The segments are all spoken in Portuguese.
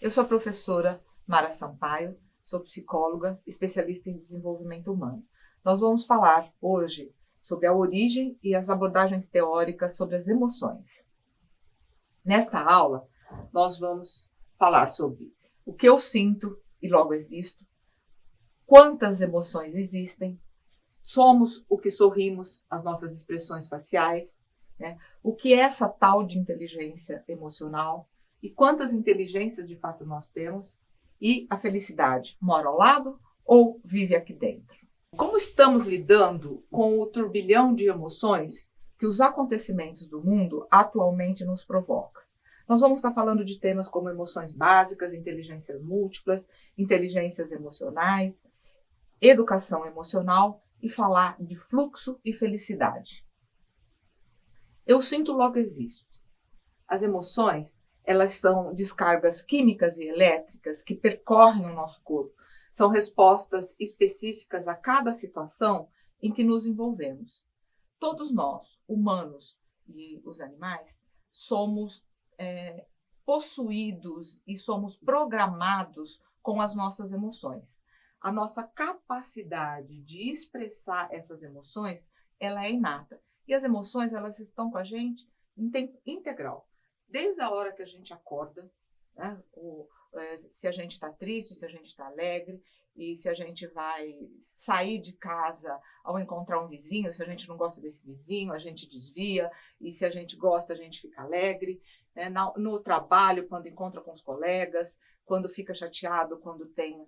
Eu sou a professora Mara Sampaio, sou psicóloga, especialista em desenvolvimento humano. Nós vamos falar hoje sobre a origem e as abordagens teóricas sobre as emoções. Nesta aula, nós vamos falar sobre o que eu sinto e logo existo, quantas emoções existem, somos o que sorrimos, as nossas expressões faciais, né? O que é essa tal de inteligência emocional e quantas inteligências de fato nós temos, e a felicidade mora ao lado ou vive aqui dentro. Como estamos lidando com o turbilhão de emoções que os acontecimentos do mundo atualmente nos provocam? Nós vamos estar falando de temas como emoções básicas, inteligências múltiplas, inteligências emocionais, educação emocional e falar de fluxo e felicidade. Eu sinto, logo existo. As emoções, elas são descargas químicas e elétricas que percorrem o nosso corpo. São respostas específicas a cada situação em que nos envolvemos. Todos nós, humanos e os animais, somos possuídos e somos programados com as nossas emoções. A nossa capacidade de expressar essas emoções, ela é inata. E as emoções, elas estão com a gente em tempo integral. Desde a hora que a gente acorda, né? Se a gente está triste, se a gente está alegre, e se a gente vai sair de casa ao encontrar um vizinho, se a gente não gosta desse vizinho, a gente desvia, e se a gente gosta, a gente fica alegre. Né? No trabalho, quando encontra com os colegas, quando fica chateado, quando tem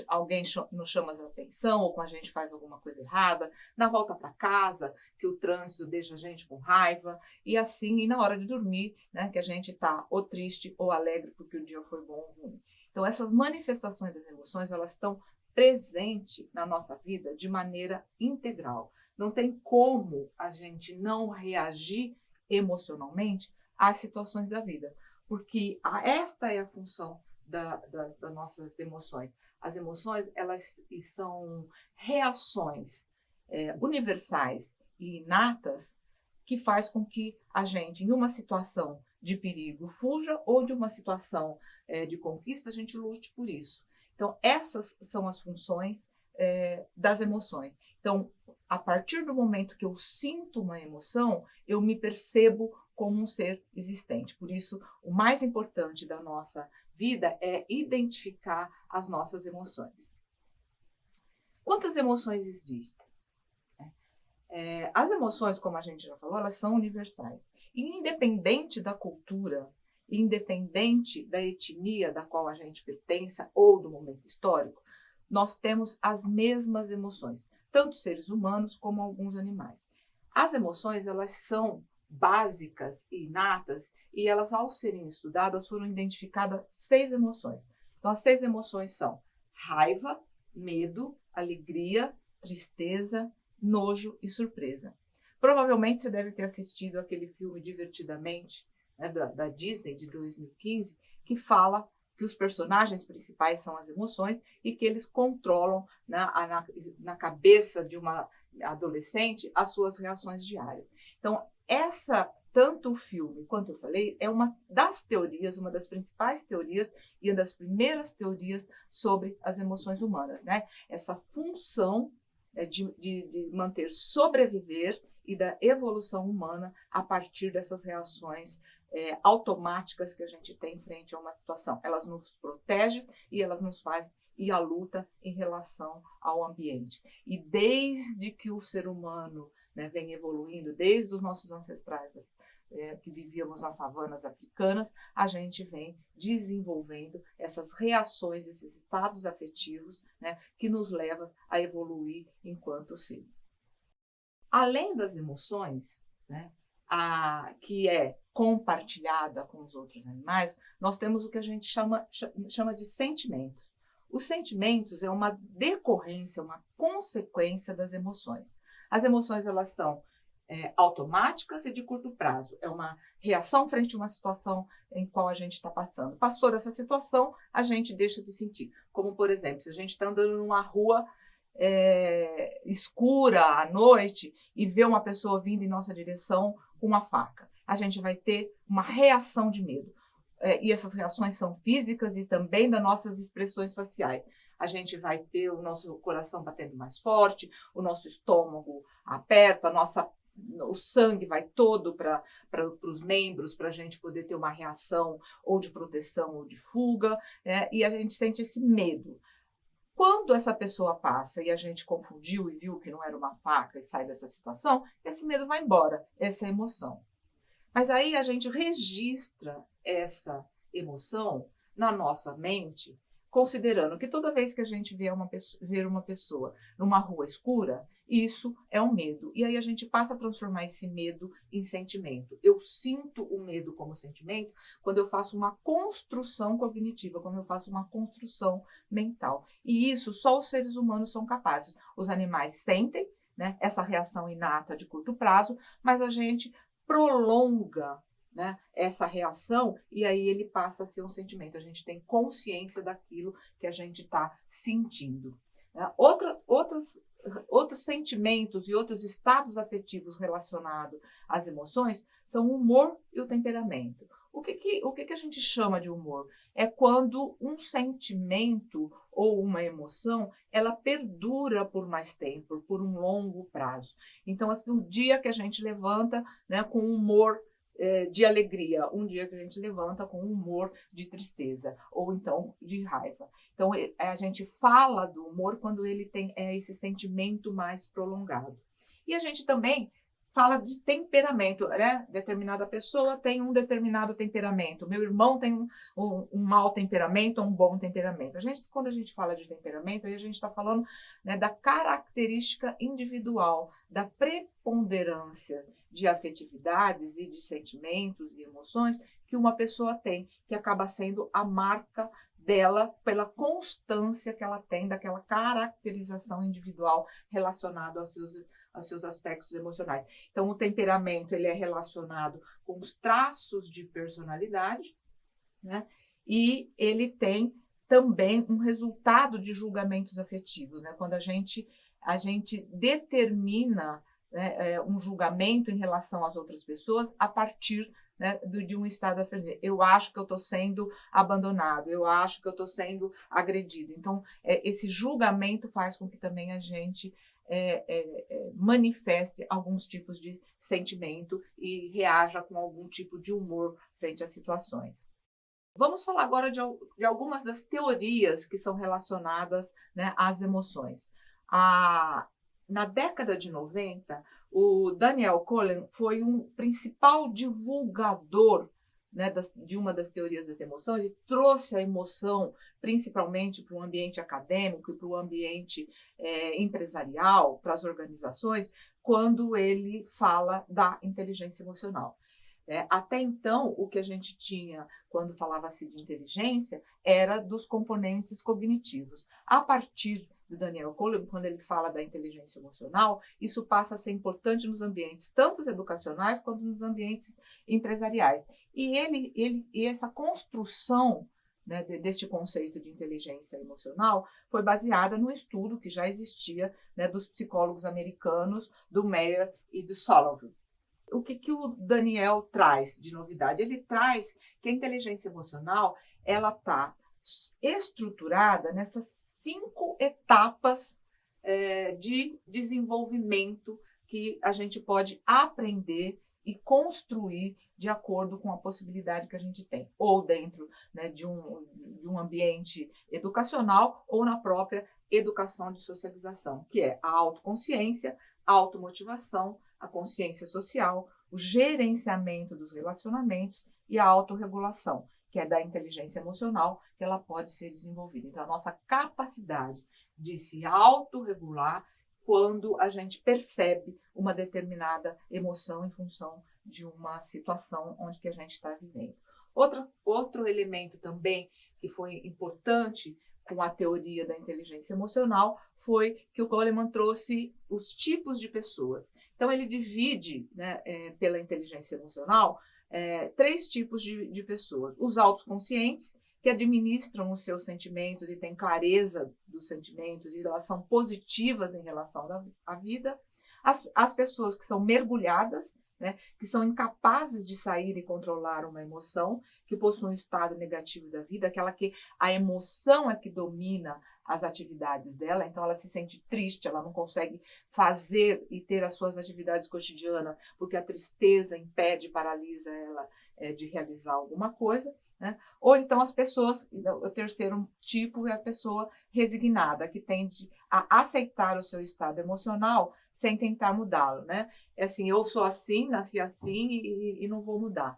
alguém nos chama a atenção ou quando a gente faz alguma coisa errada, na volta para casa, que o trânsito deixa a gente com raiva, e assim, e na hora de dormir, né, que a gente está ou triste ou alegre porque o dia foi bom ou ruim. Então, essas manifestações das emoções, elas estão presentes na nossa vida de maneira integral. Não tem como a gente não reagir emocionalmente às situações da vida, porque esta é a função das nossas emoções. As emoções, elas são reações universais e inatas que faz com que a gente, em uma situação de perigo, fuja, ou de uma situação de conquista, a gente lute por isso. Então, essas são as funções das emoções. Então, a partir do momento que eu sinto uma emoção, eu me percebo como um ser existente. Por isso, o mais importante da nossa vida é identificar as nossas emoções. Quantas emoções existem? As emoções, como a gente já falou, elas são universais. E independente da cultura, independente da etnia da qual a gente pertença ou do momento histórico, nós temos as mesmas emoções, tanto seres humanos como alguns animais. As emoções, elas são básicas e inatas, e elas, ao serem estudadas, foram identificadas 6 emoções. Então, as 6 emoções são raiva, medo, alegria, tristeza, nojo e surpresa. Provavelmente você deve ter assistido aquele filme Divertidamente, né, da Disney, de 2015, que fala que os personagens principais são as emoções e que eles controlam na cabeça de uma adolescente as suas reações diárias. Então, tanto o filme quanto eu falei, é uma das teorias, uma das principais teorias e uma das primeiras teorias sobre as emoções humanas, né? Essa função de manter sobreviver e da evolução humana a partir dessas reações automáticas que a gente tem frente a uma situação. Elas nos protegem e elas nos fazem ir à luta em relação ao ambiente. E desde que o ser humano, né, vem evoluindo, desde os nossos ancestrais que vivíamos nas savanas africanas, a gente vem desenvolvendo essas reações, esses estados afetivos, né, que nos levam a evoluir enquanto seres. Além das emoções, né, que é compartilhada com os outros animais, nós temos o que a gente chama de sentimentos. Os sentimentos é uma decorrência, uma consequência das emoções. As emoções, elas são automáticas e de curto prazo. É uma reação frente a uma situação em qual a gente está passando. Passou dessa situação, a gente deixa de sentir. Como, por exemplo, se a gente está andando numa rua escura à noite e vê uma pessoa vindo em nossa direção com uma faca, a gente vai ter uma reação de medo. e essas reações são físicas e também das nossas expressões faciais. A gente vai ter o nosso coração batendo mais forte, o nosso estômago aperta, o sangue vai todo para os membros, para a gente poder ter uma reação ou de proteção ou de fuga, e a gente sente esse medo. Quando essa pessoa passa e a gente confundiu e viu que não era uma faca e sai dessa situação, esse medo vai embora, essa emoção. Mas aí a gente registra essa emoção na nossa mente, considerando que toda vez que a gente ver uma pessoa numa rua escura, isso é um medo. E aí a gente passa a transformar esse medo em sentimento. Eu sinto o medo como sentimento quando eu faço uma construção cognitiva, quando eu faço uma construção mental. E isso só os seres humanos são capazes. Os animais sentem, né, essa reação inata de curto prazo, mas a gente prolonga, né, essa reação e aí ele passa a ser um sentimento. A gente tem consciência daquilo que a gente está sentindo. Outros sentimentos e outros estados afetivos relacionados às emoções são o humor e o temperamento. O que a gente chama de humor? É quando um sentimento ou uma emoção, ela perdura por mais tempo, por um longo prazo. Então, assim, um dia que a gente levanta, né, com humor de alegria, um dia que a gente levanta com humor de tristeza, ou então de raiva. Então, a gente fala do humor quando ele tem esse sentimento mais prolongado. E a gente também fala de temperamento, né? Determinada pessoa tem um determinado temperamento. Meu irmão tem um mau temperamento ou um bom temperamento. Quando a gente fala de temperamento, aí a gente está falando, né, da característica individual, da preponderância de afetividades e de sentimentos e emoções que uma pessoa tem, que acaba sendo a marca dela pela constância que ela tem daquela caracterização individual relacionada aos seus aspectos emocionais. Então, o temperamento ele é relacionado com os traços de personalidade, né? E ele tem também um resultado de julgamentos afetivos, né? Quando a gente determina, né, um julgamento em relação às outras pessoas a partir, né, de um estado afetivo. Eu acho que eu estou sendo abandonado, eu acho que eu estou sendo agredido. Então, esse julgamento faz com que também a gente manifeste alguns tipos de sentimento e reaja com algum tipo de humor frente às situações. Vamos falar agora de algumas das teorias que são relacionadas, né, às emoções. Na década de 90, o Daniel Goleman foi um principal divulgador, né, de uma das teorias das emoções e trouxe a emoção principalmente para o ambiente acadêmico e para o ambiente empresarial, para as organizações, quando ele fala da inteligência emocional. Até então, o que a gente tinha quando falava-se de inteligência era dos componentes cognitivos. A partir do Daniel Goleman, quando ele fala da inteligência emocional, isso passa a ser importante nos ambientes, tanto educacionais quanto nos ambientes empresariais. E essa construção, né, deste conceito de inteligência emocional foi baseada no estudo que já existia, né, dos psicólogos americanos, do Meyer e do Salovey. O que o Daniel traz de novidade? Ele traz que a inteligência emocional ela está estruturada nessas 5 etapas de desenvolvimento que a gente pode aprender e construir de acordo com a possibilidade que a gente tem, ou dentro, né, de um ambiente educacional ou na própria educação de socialização, que é a autoconsciência, a automotivação, a consciência social, o gerenciamento dos relacionamentos e a autorregulação, que é da inteligência emocional, que ela pode ser desenvolvida. Então, a nossa capacidade de se autorregular quando a gente percebe uma determinada emoção em função de uma situação onde que a gente está vivendo. Outro elemento também que foi importante com a teoria da inteligência emocional foi que o Goleman trouxe os tipos de pessoas. Então, ele divide, né, pela inteligência emocional 3 tipos de pessoas. Os autoconscientes, que administram os seus sentimentos e têm clareza dos sentimentos e elas são positivas em relação à vida. As pessoas que são mergulhadas né, que são incapazes de sair e controlar uma emoção, que possuem um estado negativo da vida, aquela que a emoção é que domina as atividades dela, então ela se sente triste, ela não consegue fazer e ter as suas atividades cotidianas, porque a tristeza impede, paralisa ela de realizar alguma coisa, né? Ou então as pessoas, o terceiro tipo é a pessoa resignada, que tende a aceitar o seu estado emocional sem tentar mudá-lo, né? É assim, eu sou assim, nasci assim e não vou mudar.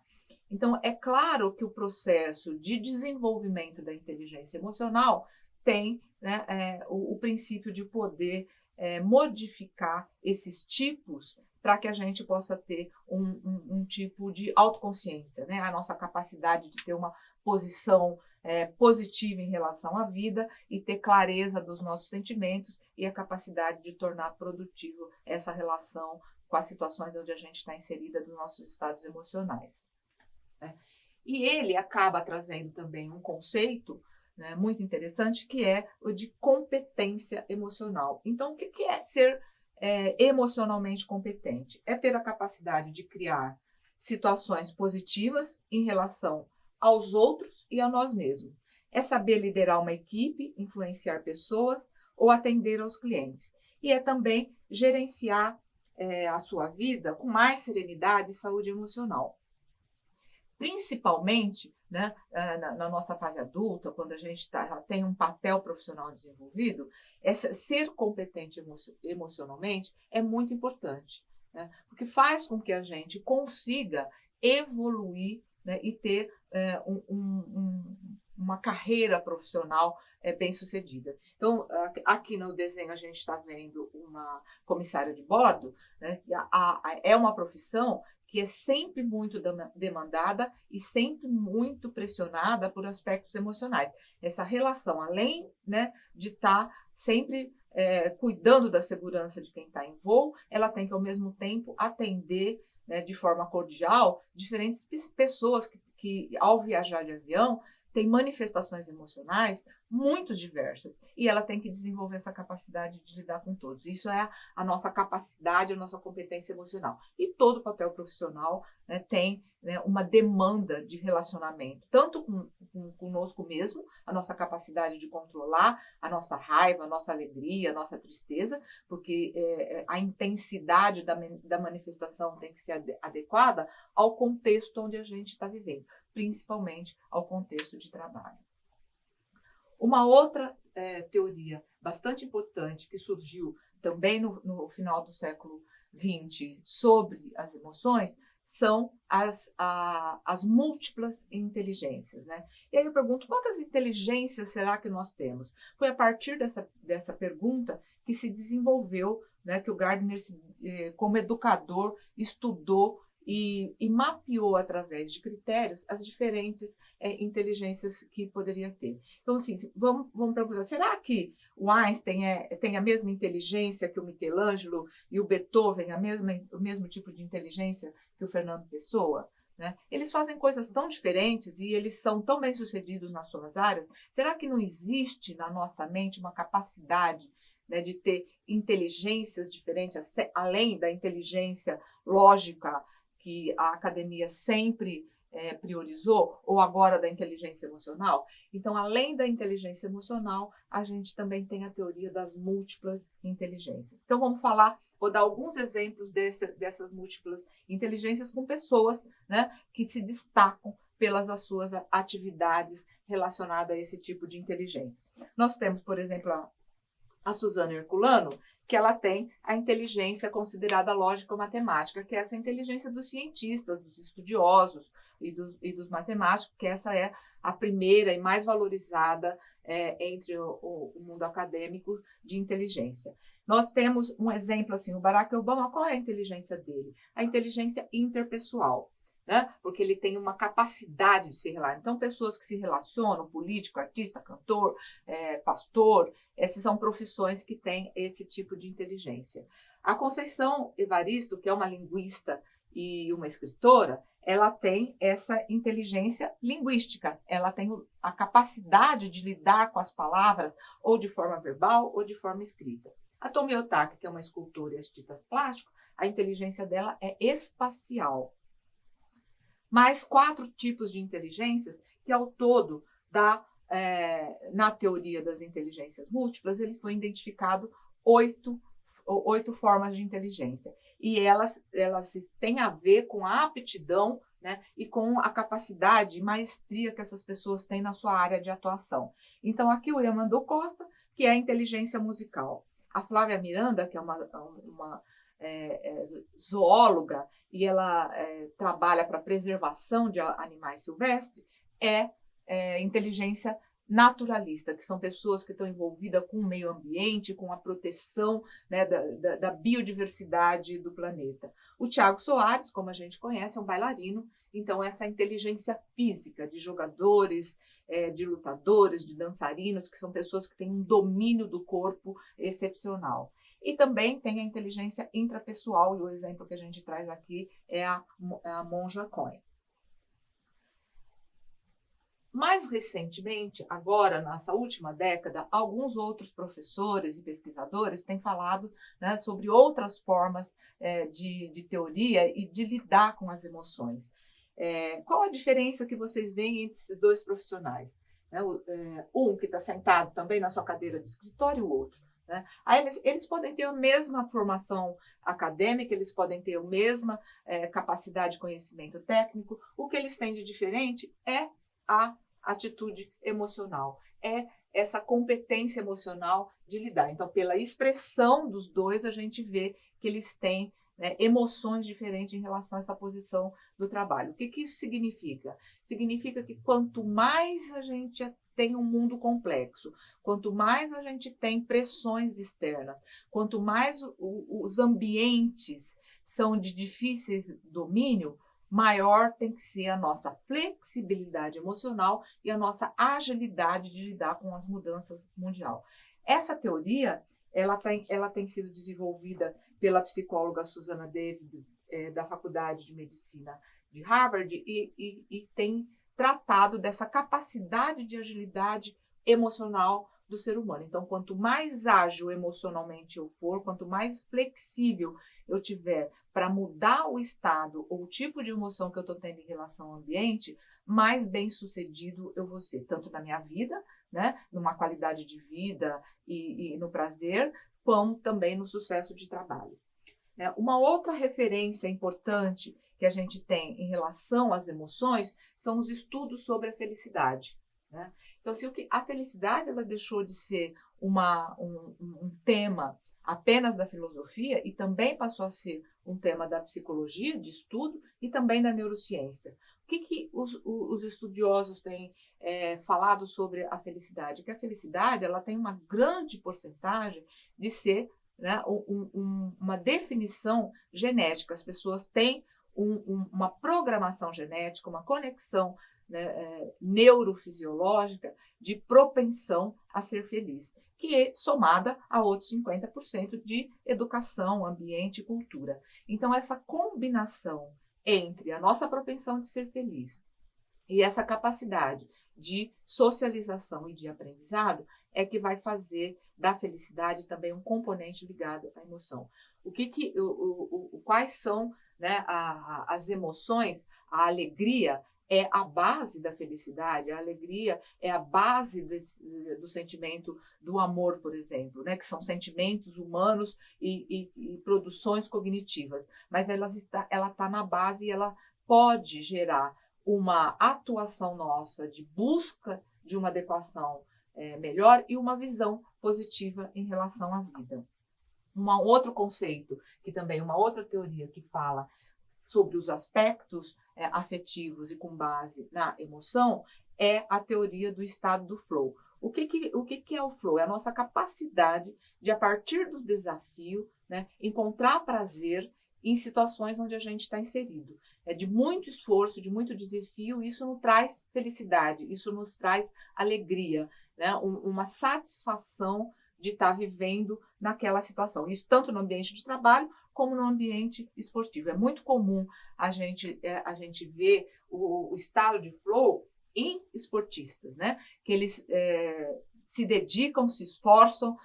Então, é claro que o processo de desenvolvimento da inteligência emocional tem, né, o princípio de poder modificar esses tipos para que a gente possa ter um tipo de autoconsciência, né? A nossa capacidade de ter uma posição positiva em relação à vida e ter clareza dos nossos sentimentos e a capacidade de tornar produtivo essa relação com as situações onde a gente está inserida dos nossos estados emocionais, né? E ele acaba trazendo também um conceito, né, muito interessante, que é o de competência emocional. Então, o que é ser emocionalmente competente? É ter a capacidade de criar situações positivas em relação aos outros e a nós mesmos. É saber liderar uma equipe, influenciar pessoas ou atender aos clientes. E é também gerenciar a sua vida com mais serenidade e saúde emocional. Principalmente, né, na nossa fase adulta, quando a gente já tem um papel profissional desenvolvido, ser competente emocionalmente é muito importante, né, porque faz com que a gente consiga evoluir, né, e ter uma carreira profissional bem-sucedida. Então, aqui no desenho a gente está vendo uma comissária de bordo, né, que é uma profissão que é sempre muito demandada e sempre muito pressionada por aspectos emocionais. Essa relação, além, né, de estar sempre cuidando da segurança de quem está em voo, ela tem que, ao mesmo tempo, atender, né, de forma cordial diferentes pessoas que, ao viajar de avião, têm manifestações emocionais muito diversas e ela tem que desenvolver essa capacidade de lidar com todos. Isso é a nossa capacidade, a nossa competência emocional. E todo papel profissional, né, tem, né, uma demanda de relacionamento, tanto conosco mesmo, a nossa capacidade de controlar a nossa raiva, a nossa alegria, a nossa tristeza, porque a intensidade da manifestação tem que ser adequada ao contexto onde a gente está vivendo, principalmente ao contexto de trabalho. Uma outra teoria bastante importante que surgiu também no final do século XX sobre as emoções são as múltiplas inteligências, né? E aí eu pergunto, quantas inteligências será que nós temos? Foi a partir dessa pergunta que se desenvolveu, né, que o Gardner, como educador, estudou e mapeou através de critérios as diferentes inteligências que poderia ter. Então, assim, vamos perguntar, será que o Einstein tem a mesma inteligência que o Michelangelo e o Beethoven, o mesmo tipo de inteligência que o Fernando Pessoa? Né? Eles fazem coisas tão diferentes e eles são tão bem-sucedidos nas suas áreas. Será que não existe na nossa mente uma capacidade, né, de ter inteligências diferentes, além da inteligência lógica que a academia sempre priorizou, ou agora da inteligência emocional? Então, além da inteligência emocional, a gente também tem a teoria das múltiplas inteligências. Então, vou dar alguns exemplos dessas múltiplas inteligências com pessoas, né, que se destacam pelas suas atividades relacionadas a esse tipo de inteligência. Nós temos, por exemplo, a Suzana Herculano, que ela tem a inteligência considerada lógico-matemática, que é essa inteligência dos cientistas, dos estudiosos e dos matemáticos, que essa é a primeira e mais valorizada entre o mundo acadêmico de inteligência. Nós temos um exemplo assim, o Barack Obama, qual é a inteligência dele? A inteligência interpessoal, né? Porque ele tem uma capacidade de se relacionar. Então, pessoas que se relacionam, político, artista, cantor, pastor, essas são profissões que têm esse tipo de inteligência. A Conceição Evaristo, que é uma linguista e uma escritora, ela tem essa inteligência linguística, ela tem a capacidade de lidar com as palavras ou de forma verbal ou de forma escrita. A Tomi Otaki, que é uma escultora e artista plástico, a inteligência dela é espacial. Mais 4 tipos de inteligências, que ao todo na teoria das inteligências múltiplas, ele foi identificado 8 formas de inteligência. E elas têm a ver com a aptidão, né, e com a capacidade e maestria que essas pessoas têm na sua área de atuação. Então, aqui o Yamandô Costa, que é a inteligência musical. A Flávia Miranda, que é uma zoóloga, e ela trabalha para a preservação de animais silvestres, inteligência naturalista, que são pessoas que estão envolvidas com o meio ambiente, com a proteção, né, da biodiversidade do planeta. O Thiago Soares, como a gente conhece, é um bailarino, então essa inteligência física de jogadores, de lutadores, de dançarinos, que são pessoas que têm um domínio do corpo excepcional. E também tem a inteligência intrapessoal, e o exemplo que a gente traz aqui é a Monja Cohen. Mais recentemente, agora, nessa última década, alguns outros professores e pesquisadores têm falado, né, sobre outras formas de teoria e de lidar com as emoções. Qual a diferença que vocês veem entre esses dois profissionais? Um que está sentado também na sua cadeira de escritório e o outro. Né? Aí eles podem ter a mesma formação acadêmica, eles podem ter a mesma capacidade de conhecimento técnico. O que eles têm de diferente é a atitude emocional, é essa competência emocional de lidar. Então, pela expressão dos dois, a gente vê que eles têm, né, emoções diferentes em relação a essa posição do trabalho. O que isso significa? Significa que quanto mais a gente tem um mundo complexo, quanto mais a gente tem pressões externas, quanto mais os ambientes são de difíceis domínio, maior tem que ser a nossa flexibilidade emocional e a nossa agilidade de lidar com as mudanças mundial. Essa teoria, ela tem sido desenvolvida pela psicóloga Susana David, da Faculdade de Medicina de Harvard, e tem tratado dessa capacidade de agilidade emocional do ser humano. Então, quanto mais ágil emocionalmente eu for, quanto mais flexível eu tiver para mudar o estado ou o tipo de emoção que eu estou tendo em relação ao ambiente, mais bem-sucedido eu vou ser, tanto na minha vida, né, numa qualidade de vida e no prazer, como também no sucesso de trabalho. Uma outra referência importante que a gente tem em relação às emoções são os estudos sobre a felicidade. Né? Então, se a felicidade ela deixou de ser um tema apenas da filosofia e também passou a ser um tema da psicologia, de estudo, e também da neurociência. O que os estudiosos têm falado sobre a felicidade? Que a felicidade ela tem uma grande porcentagem de ser, né, uma definição genética. As pessoas têm uma programação genética, uma conexão, né, neurofisiológica de propensão a ser feliz, que é somada a outros 50% de educação, ambiente e cultura. Então, essa combinação entre a nossa propensão de ser feliz e essa capacidade de socialização e de aprendizado é que vai fazer da felicidade também um componente ligado à emoção. Quais são, né, as emoções? A alegria é a base da felicidade, a alegria é a base do sentimento do amor, por exemplo, né? Que são sentimentos humanos e produções cognitivas, mas ela está na base e ela pode gerar uma atuação nossa de busca de uma adequação melhor e uma visão positiva em relação à vida. Um outro conceito, que também uma outra teoria que fala sobre os aspectos afetivos e com base na emoção, é a teoria do estado do flow. O que é o flow? É a nossa capacidade de, a partir do desafio, né, encontrar prazer em situações onde a gente está inserido. É de muito esforço, de muito desafio, isso nos traz felicidade, isso nos traz alegria, né, uma satisfação de estar vivendo naquela situação. Isso tanto no ambiente de trabalho como no ambiente esportivo. É muito comum a gente ver o estado de flow em esportistas, né? Que eles se dedicam, se esforçam,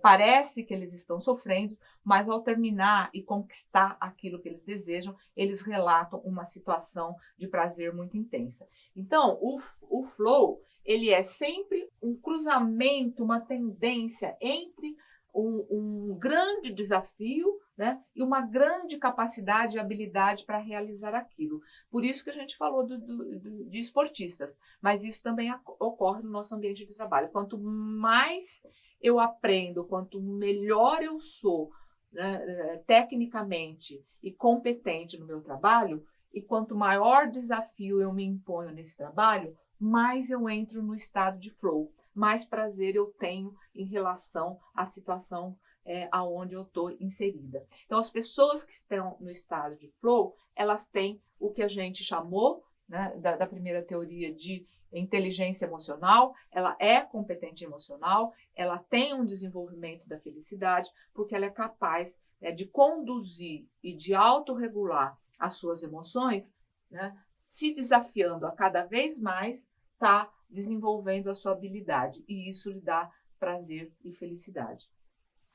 parece que eles estão sofrendo, mas ao terminar e conquistar aquilo que eles desejam, eles relatam uma situação de prazer muito intensa. Então, o flow, ele é sempre um cruzamento, uma tendência entre um grande desafio, né, e uma grande capacidade e habilidade para realizar aquilo. Por isso que a gente falou de esportistas, mas isso também ocorre no nosso ambiente de trabalho. Quanto mais eu aprendo, quanto melhor eu sou, né, tecnicamente e competente no meu trabalho, e quanto maior desafio eu me imponho nesse trabalho, mais eu entro no estado de flow, mais prazer eu tenho em relação à situação aonde eu estou inserida. Então, as pessoas que estão no estado de flow, elas têm o que a gente chamou, né, da primeira teoria de inteligência emocional, ela é competente emocional, ela tem um desenvolvimento da felicidade, porque ela é capaz, né, de conduzir e de autorregular as suas emoções, né, se desafiando a cada vez mais, está desenvolvendo a sua habilidade, e isso lhe dá prazer e felicidade.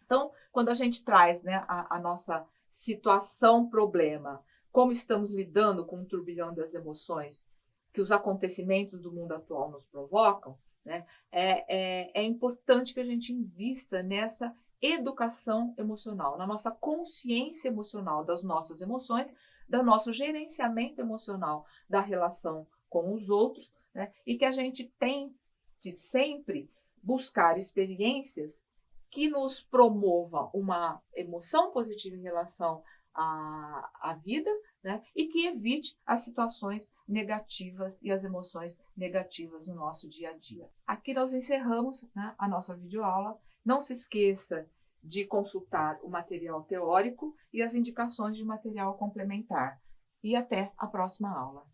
Então, quando a gente traz, né, a nossa situação problema, como estamos lidando com o turbilhão das emoções que os acontecimentos do mundo atual nos provocam, né, é importante que a gente invista nessa educação emocional, na nossa consciência emocional das nossas emoções, do nosso gerenciamento emocional da relação com os outros, né, e que a gente tente sempre buscar experiências que nos promova uma emoção positiva em relação à vida, né, e que evite as situações negativas e as emoções negativas no nosso dia a dia. Aqui nós encerramos, né, a nossa videoaula. Não se esqueça de consultar o material teórico e as indicações de material complementar. E até a próxima aula.